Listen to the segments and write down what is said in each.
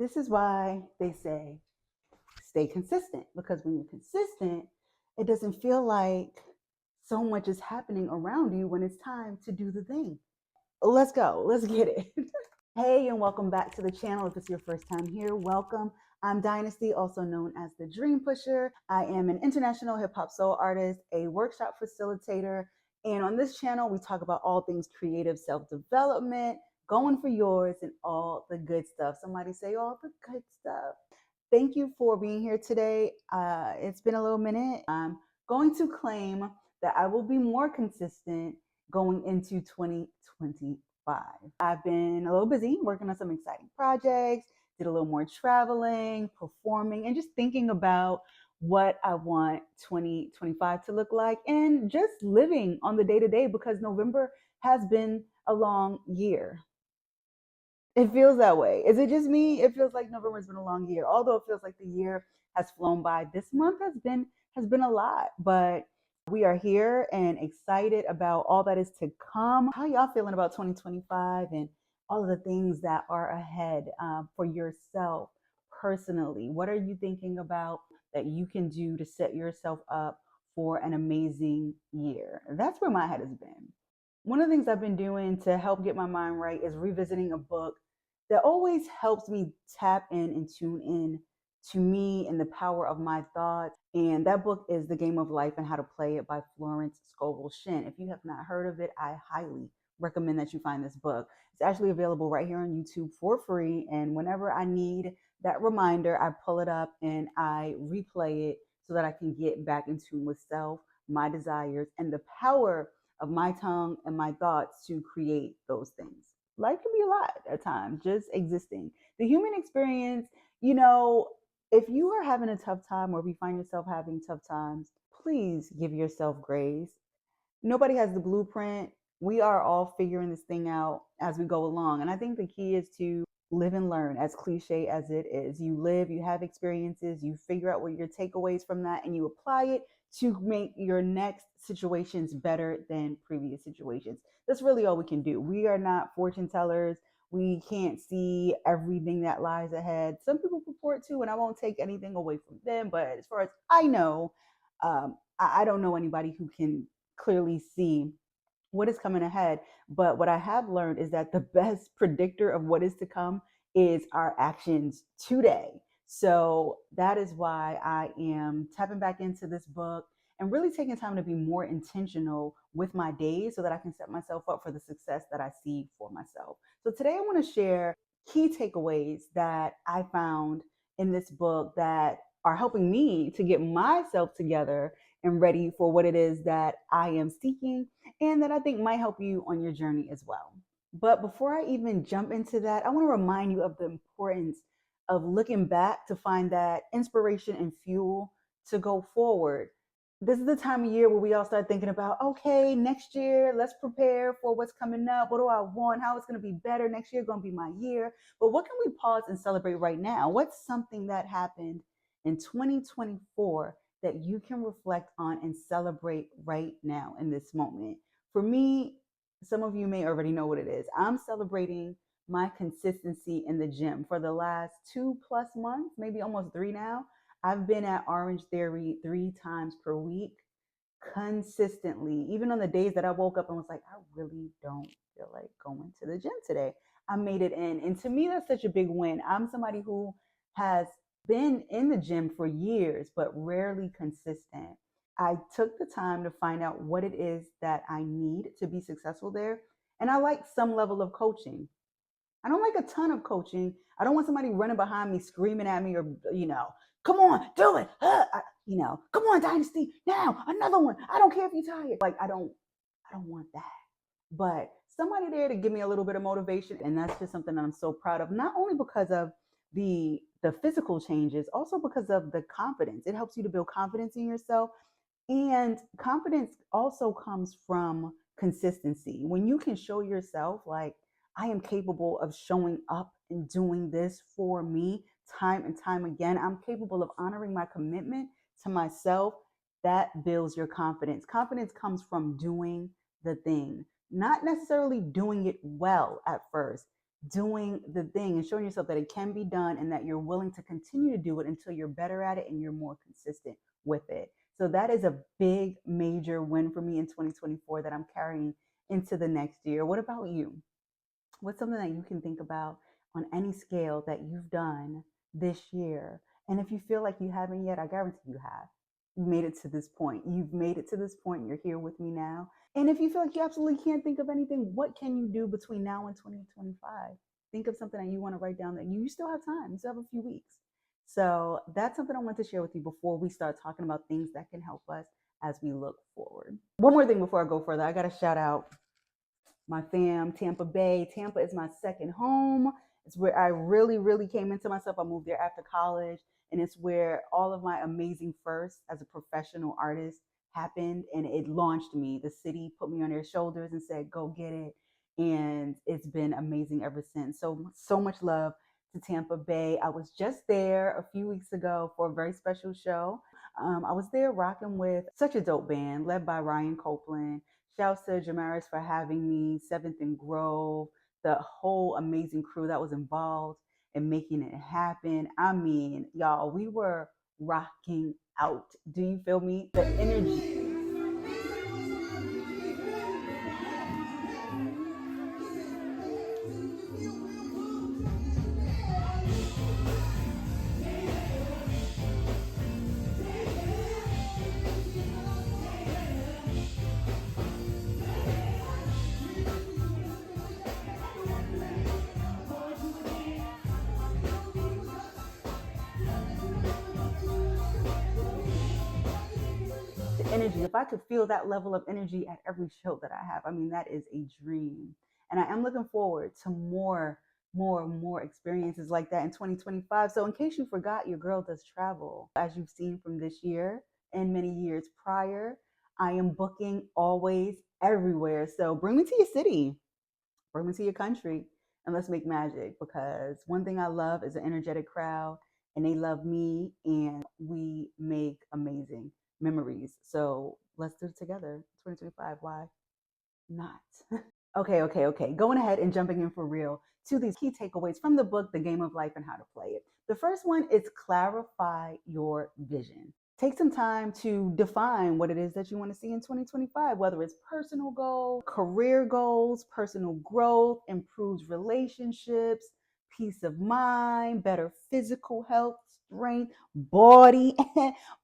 This is why they say stay consistent, because when you're consistent, it doesn't feel like so much is happening around you when it's time to do the thing. Let's go. Let's get it. Hey, and welcome back to the channel. If it's your first time here, welcome. I'm Dynasty, also known as the Dream Pusher. I am an international hip hop soul artist, a workshop facilitator, and on this channel, we talk about all things creative self development, going for yours, and all the good stuff. Somebody say all the good stuff. Thank you for being here today. It's been a little minute. I'm going to claim that I will be more consistent going into 2025. I've been a little busy working on some exciting projects, did a little more traveling, performing, and just thinking about what I want 2025 to look like and just living on the day to day because November has been a long year. It feels that way. Is it just me? It feels like November's been a long year. Although it feels like the year has flown by. This month has been a lot, but we are here and excited about all that is to come. How y'all feeling about 2025 and all of the things that are ahead for yourself personally? What are you thinking about that you can do to set yourself up for an amazing year? That's where my head has been. One of the things I've been doing to help get my mind right is revisiting a book that always helps me tap in and tune in to me and the power of my thoughts. And that book is The Game of Life and How to Play It by Florence Scovel Shinn. If you have not heard of it, I highly recommend that you find this book. It's actually available right here on YouTube for free. And whenever I need that reminder, I pull it up and I replay it so that I can get back in tune with self, my desires, and the power of my tongue and my thoughts to create those things. Life can be a lot at times, just existing. The human experience, you know, if you are having a tough time or if you find yourself having tough times, please give yourself grace. Nobody has the blueprint. We are all figuring this thing out as we go along. And I think the key is to live and learn, as cliche as it is. You live, you have experiences, you figure out what your takeaways from that, and you apply it to make your next situations better than previous situations. That's really all we can do. We are not fortune tellers. We can't see everything that lies ahead. Some people purport to, and I won't take anything away from them. But as far as I know, I don't know anybody who can clearly see what is coming ahead. But what I have learned is that the best predictor of what is to come is our actions today. So that is why I am tapping back into this book and really taking time to be more intentional with my days so that I can set myself up for the success that I see for myself. So today I want to share key takeaways that I found in this book that are helping me to get myself together and ready for what it is that I am seeking and that I think might help you on your journey as well. But before I even jump into that, I want to remind you of the importance of looking back to find that inspiration and fuel to go forward. This is the time of year where we all start thinking about, okay, next year, let's prepare for what's coming up. What do I want? How it's going to be better next year, going to be my year. But what can we pause and celebrate right now? What's something that happened in 2024 that you can reflect on and celebrate right now in this moment? For me, some of you may already know what it is. I'm celebrating my consistency in the gym for the last 2+ months, maybe almost 3 now. I've been at Orange Theory 3 times per week consistently. Even on the days that I woke up and was like, I really don't feel like going to the gym today, I made it in. And to me, that's such a big win. I'm somebody who has been in the gym for years, but rarely consistent. I took the time to find out what it is that I need to be successful there. And I like some level of coaching. I don't like a ton of coaching. I don't want somebody running behind me, screaming at me, or, come on, do it. Come on, Dynasty, now, another one. I don't care if you're tired. Like, I don't want that. But somebody there to give me a little bit of motivation. And that's just something that I'm so proud of, not only because of the physical changes, also because of the confidence. It helps you to build confidence in yourself. And confidence also comes from consistency. When you can show yourself, like, I am capable of showing up and doing this for me time and time again, I'm capable of honoring my commitment to myself, that builds your confidence. Confidence comes from doing the thing, not necessarily doing it well at first. doing the thing and showing yourself that it can be done and that you're willing to continue to do it until you're better at it and you're more consistent with it. So that is a big major win for me in 2024 that I'm carrying into the next year. What about you? What's something that you can think about on any scale that you've done this year? And if you feel like you haven't yet, I guarantee you have. You made it to this point. You've made it to this point. You're here with me now. And if you feel like you absolutely can't think of anything, what can you do between now and 2025? Think of something that you want to write down that you still have time. You still have a few weeks. So that's something I want to share with you before we start talking about things that can help us as we look forward. One more thing before I go further, I got to shout out my fam, Tampa Bay. Tampa is my second home. It's where I really, really came into myself. I moved there after college, and it's where all of my amazing firsts as a professional artist happened, and it launched me. The city put me on their shoulders and said, "Go get it," and it's been amazing ever since. So much love to Tampa Bay. I was just there a few weeks ago for a very special show. I was there rocking with such a dope band led by Ryan Copeland. Shouts to Jamaris for having me, Seventh and Grove, the whole amazing crew that was involved in making it happen. I mean, y'all, we were rocking out. Do you feel me? The energy. The energy. If I could feel that level of energy at every show that I have, I mean, that is a dream. And I am looking forward to more experiences like that in 2025. So, in case you forgot, your girl does travel. As you've seen from this year and many years prior, I am booking always everywhere. So, bring me to your city, bring me to your country, and let's make magic, because one thing I love is an energetic crowd, and they love me, and we make amazing memories. So let's do it together. 2025. Why not? Okay. Going ahead and jumping in for real to these key takeaways from the book, The Game of Life and How to Play It. The first one is clarify your vision. Take some time to define what it is that you want to see in 2025, whether it's personal goals, career goals, personal growth, improved relationships, peace of mind, better physical health, strength, body,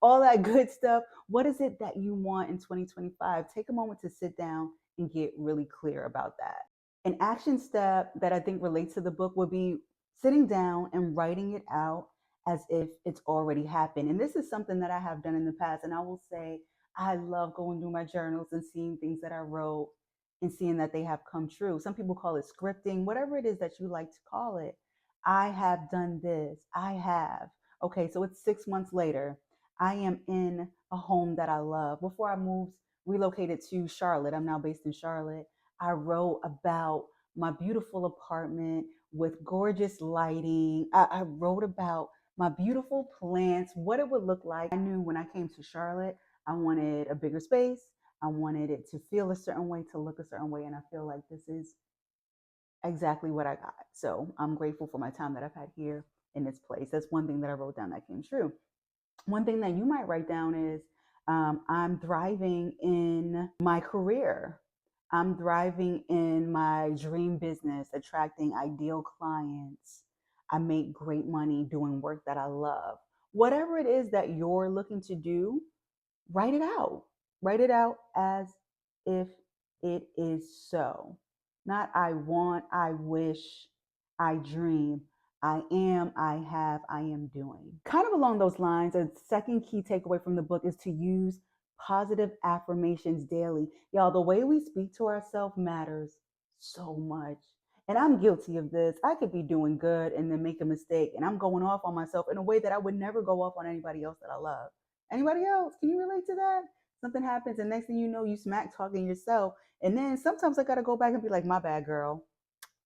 all that good stuff. What is it that you want in 2025? Take a moment to sit down and get really clear about that. An action step that I think relates to the book would be sitting down and writing it out as if it's already happened. And this is something that I have done in the past. And I will say, I love going through my journals and seeing things that I wrote and seeing that they have come true. Some people call it scripting, whatever it is that you like to call it. I have done this. I have. Okay, so it's 6 months later. I am in a home that I love. Before I moved, relocated to Charlotte, I'm now based in Charlotte. I wrote about my beautiful apartment with gorgeous lighting. I wrote about my beautiful plants, what it would look like. I knew when I came to Charlotte, I wanted a bigger space. I wanted it to feel a certain way, to look a certain way. And I feel like this is exactly what I got. So I'm grateful for my time that I've had here in this place. That's one thing that I wrote down that came true. One thing that you might write down is I'm thriving in my career. I'm thriving in my dream business, attracting ideal clients. I make great money doing work that I love. Whatever it is that you're looking to do, write it out. Write it out as if it is so. Not I want, I wish, I dream. I am, I have, I am doing. Kind of along those lines, a second key takeaway from the book is to use positive affirmations daily. Y'all, the way we speak to ourselves matters so much. And I'm guilty of this. I could be doing good and then make a mistake, and I'm going off on myself in a way that I would never go off on anybody else that I love. Anybody else? Can you relate to that? Something happens, and next thing you know, you smack talking yourself. And then sometimes I got to go back and be like, my bad, girl.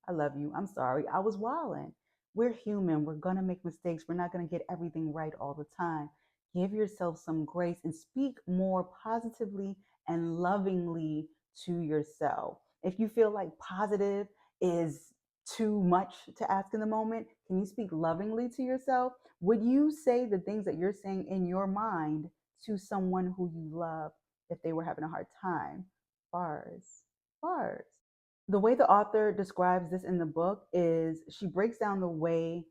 I love you. I'm sorry. I was wilding. We're human. We're going to make mistakes. We're not going to get everything right all the time. Give yourself some grace and speak more positively and lovingly to yourself. If you feel like positive is too much to ask in the moment? Can you speak lovingly to yourself? Would you say the things that you're saying in your mind to someone who you love if they were having a hard time? Bars. Bars. The way the author describes this in the book is she breaks down the way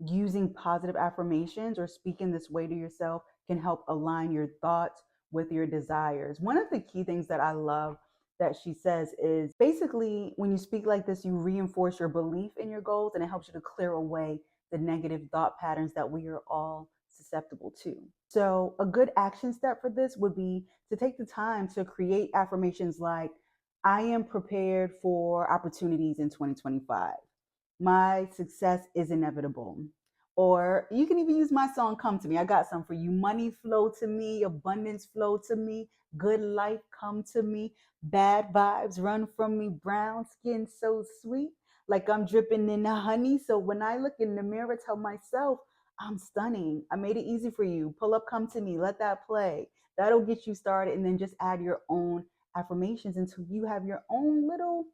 using positive affirmations or speaking this way to yourself can help align your thoughts with your desires. One of the key things that I love that she says is basically when you speak like this, you reinforce your belief in your goals and it helps you to clear away the negative thought patterns that we are all susceptible to. So, a good action step for this would be to take the time to create affirmations like, I am prepared for opportunities in 2025. My success is inevitable. Or you can even use my song, Come to Me. I got some for you. Money flow to me, abundance flow to me, good life come to me, bad vibes run from me, brown skin so sweet, like I'm dripping in the honey. So when I look in the mirror, tell myself, I'm stunning. I made it easy for you. Pull up, come to me, let that play. That'll get you started. And then just add your own affirmations until you have your own little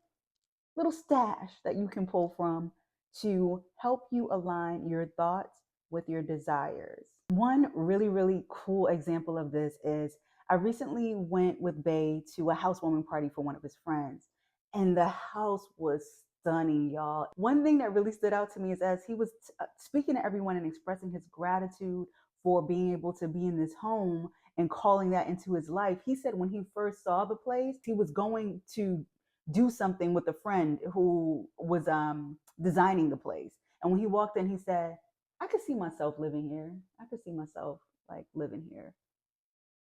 stash that you can pull from to help you align your thoughts with your desires. One really, really cool example of this is I recently went with Bay to a housewarming party for one of his friends, and the house was stunning, y'all. One thing that really stood out to me is as he was speaking to everyone and expressing his gratitude for being able to be in this home and calling that into his life, he said when he first saw the place, he was going to do something with a friend who was designing the place. And when he walked in, he said, I could see myself living here. I could see myself like living here.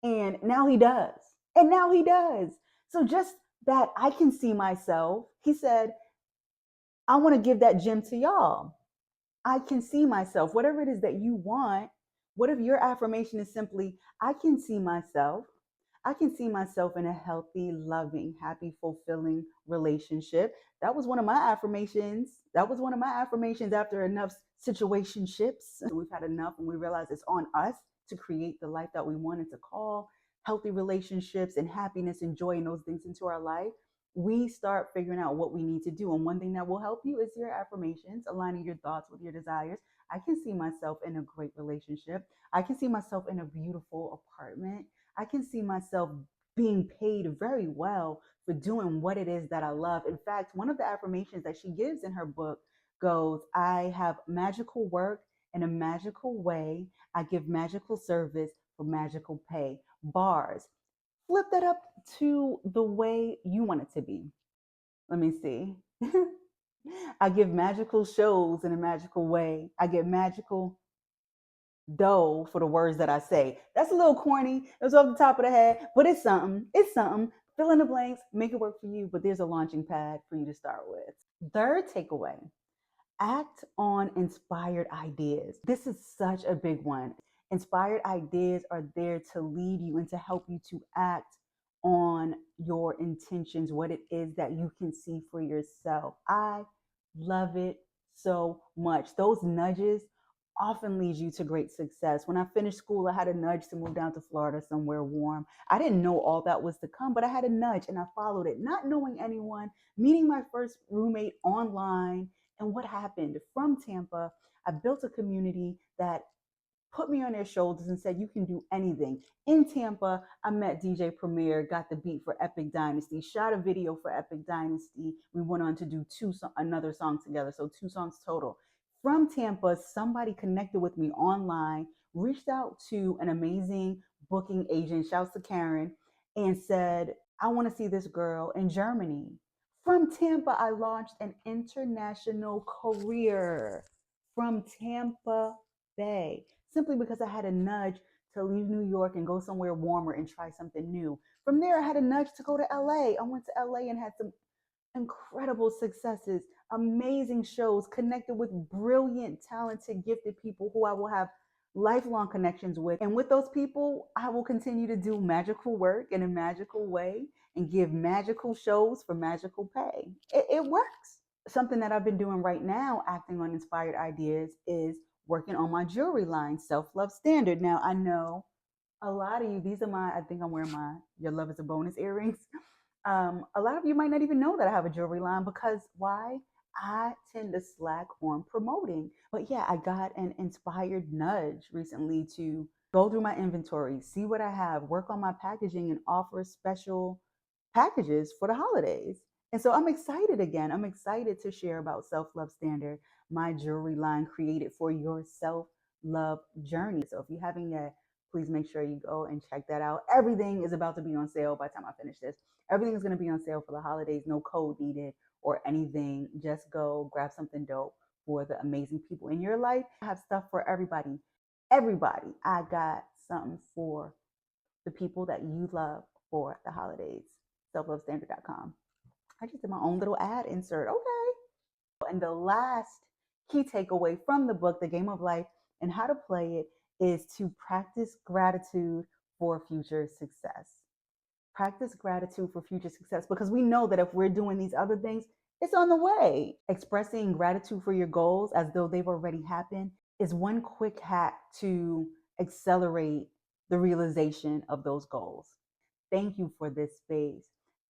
And now he does. And now he does. So just that I can see myself, he said, I want to give that gem to y'all. I can see myself, whatever it is that you want. What if your affirmation is simply, I can see myself? I can see myself in a healthy, loving, happy, fulfilling relationship. That was one of my affirmations. That was one of my affirmations after enough situationships. We've had enough and we realize it's on us to create the life that we wanted to call healthy relationships and happiness and joy and those things into our life. We start figuring out what we need to do. And one thing that will help you is your affirmations, aligning your thoughts with your desires. I can see myself in a great relationship. I can see myself in a beautiful apartment. I can see myself being paid very well for doing what it is that I love. In fact, one of the affirmations that she gives in her book goes, I have magical work in a magical way. I give magical service for magical pay. Bars. Flip that up to the way you want it to be. Let me see. I give magical shows in a magical way. I get magical dough for the words that I say. That's a little corny. It was off the top of the head, but it's something. It's something. Fill in the blanks, make it work for you, but there's a launching pad for you to start with. Third takeaway, act on inspired ideas. This is such a big one. Inspired ideas are there to lead you and to help you to act on your intentions, what it is that you can see for yourself. I love it so much. Those nudges often lead you to great success. When I finished school, I had a nudge to move down to Florida somewhere warm. I didn't know all that was to come, but I had a nudge and I followed it, not knowing anyone, meeting my first roommate online. And what happened? From Tampa, I built a community that put me on their shoulders and said, you can do anything. In Tampa, I met DJ Premier, got the beat for Epic Dynasty, shot a video for Epic Dynasty. We went on to do another song together, so 2 songs total. From Tampa, somebody connected with me online, reached out to an amazing booking agent, shouts to Karen, and said, I want to see this girl in Germany. From Tampa, I launched an international career from Tampa Bay simply because I had a nudge to leave New York and go somewhere warmer and try something new. From there, I had a nudge to go to LA. I went to LA and had some incredible successes, amazing shows, connected with brilliant, talented, gifted people who I will have lifelong connections with. And with those people, I will continue to do magical work in a magical way and give magical shows for magical pay. It works. Something that I've been doing right now, acting on inspired ideas, is working on my jewelry line, Self Love Standard. Now, I know a lot of you, these are my, I think I'm wearing my Your Love is a Bonus earrings. A lot of you might not even know that I have a jewelry line because why? I tend to slack on promoting. But yeah, I got an inspired nudge recently to go through my inventory, see what I have, work on my packaging, and offer special packages for the holidays. And so I'm excited again. I'm excited to share about Self Love Standard, my jewelry line created for your self love journey. So if you haven't yet, please make sure you go and check that out. Everything is about to be on sale by the time I finish this. Everything is going to be on sale for the holidays. No code needed or anything. Just go grab something dope for the amazing people in your life. I have stuff for everybody. Everybody. I got something for the people that you love for the holidays. Selflovestandard.com. I just did my own little ad insert. Okay. And the last key takeaway from the book, The Game of Life and How to Play It, is to practice gratitude for future success. Practice gratitude for future success, because we know that if we're doing these other things, it's on the way. Expressing gratitude for your goals as though they've already happened is one quick hack to accelerate the realization of those goals. Thank you for this space.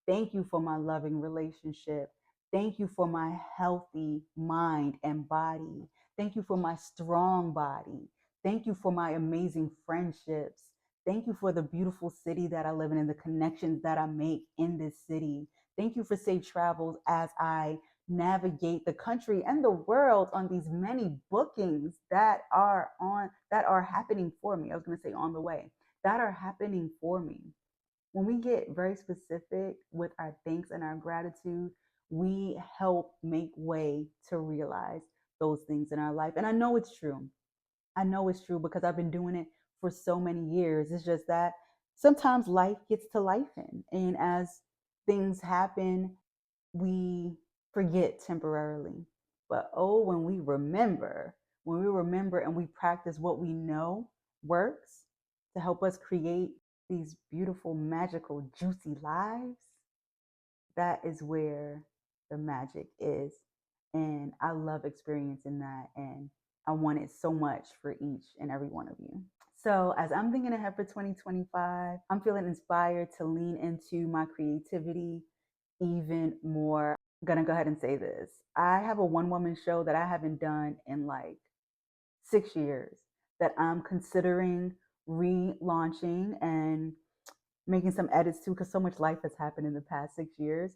Thank you for my loving relationship. Thank you for my healthy mind and body. Thank you for my strong body. Thank you for my amazing friendships. Thank you for the beautiful city that I live in and the connections that I make in this city. Thank you for safe travels as I navigate the country and the world on these many bookings that are happening for me. I was going to say on the way, that are happening for me. When we get very specific with our thanks and our gratitude, we help make way to realize those things in our life. And I know it's true. I know it's true because I've been doing it for so many years. It's just that sometimes life gets to life in. And as things happen, we forget temporarily. But oh, when we remember and we practice what we know works to help us create these beautiful, magical, juicy lives, that is where the magic is. And I love experiencing that. And I want it so much for each and every one of you. So, as I'm thinking ahead for 2025, I'm feeling inspired to lean into my creativity even more. I'm gonna go ahead and say this. I have a one woman show that I haven't done in like 6 years that I'm considering relaunching and making some edits to, because so much life has happened in the past 6 years.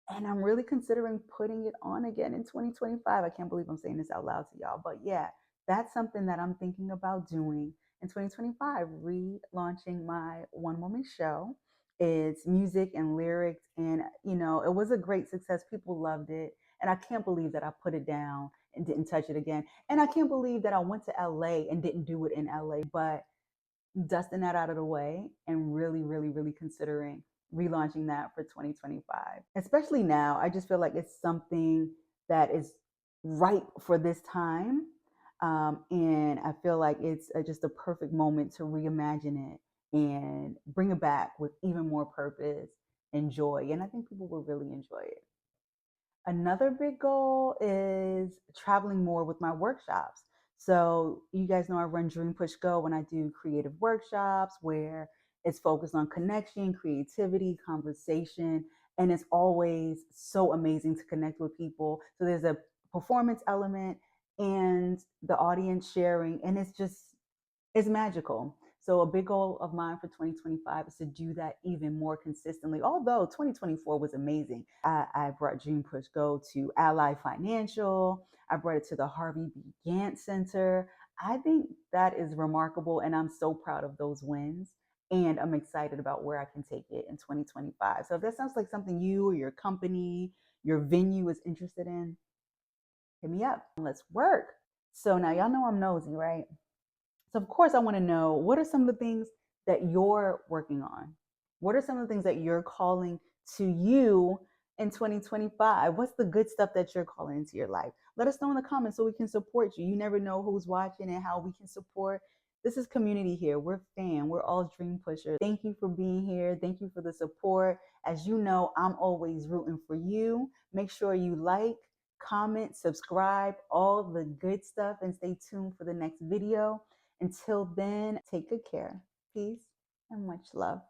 And I'm really considering putting it on again in 2025. I can't believe I'm saying this out loud to y'all. But yeah, that's something that I'm thinking about doing in 2025, relaunching my one woman show. It's music and lyrics. And, it was a great success. People loved it. And I can't believe that I put it down and didn't touch it again. And I can't believe that I went to LA and didn't do it in LA. But dusting that out of the way and really, really, really considering relaunching that for 2025. Especially now, I just feel like it's something that is ripe for this time. And I feel like it's just a perfect moment to reimagine it and bring it back with even more purpose and joy. And I think people will really enjoy it. Another big goal is traveling more with my workshops. So, you guys know I run Dream Push Go when I do creative workshops where it's focused on connection, creativity, conversation, and it's always so amazing to connect with people. So, there's a performance element and the audience sharing, and it's magical. So a big goal of mine for 2025 is to do that even more consistently. Although 2024 was amazing. I brought Dream Push Go to Ally Financial. I brought it to the Harvey B. Gantt Center. I think that is remarkable, and I'm so proud of those wins. And I'm excited about where I can take it in 2025. So if that sounds like something you or your company, your venue is interested in, hit me up. Let's work. So now y'all know I'm nosy, right? So, of course, I want to know, what are some of the things that you're working on? What are some of the things that you're calling to you in 2025? What's the good stuff that you're calling into your life? Let us know in the comments so we can support you. You never know who's watching and how we can support. This is community here. We're fan. We're all dream pushers. Thank you for being here. Thank you for the support. As you know, I'm always rooting for you. Make sure you like, comment, subscribe, all the good stuff, and stay tuned for the next video. Until then, take good care. Peace and much love.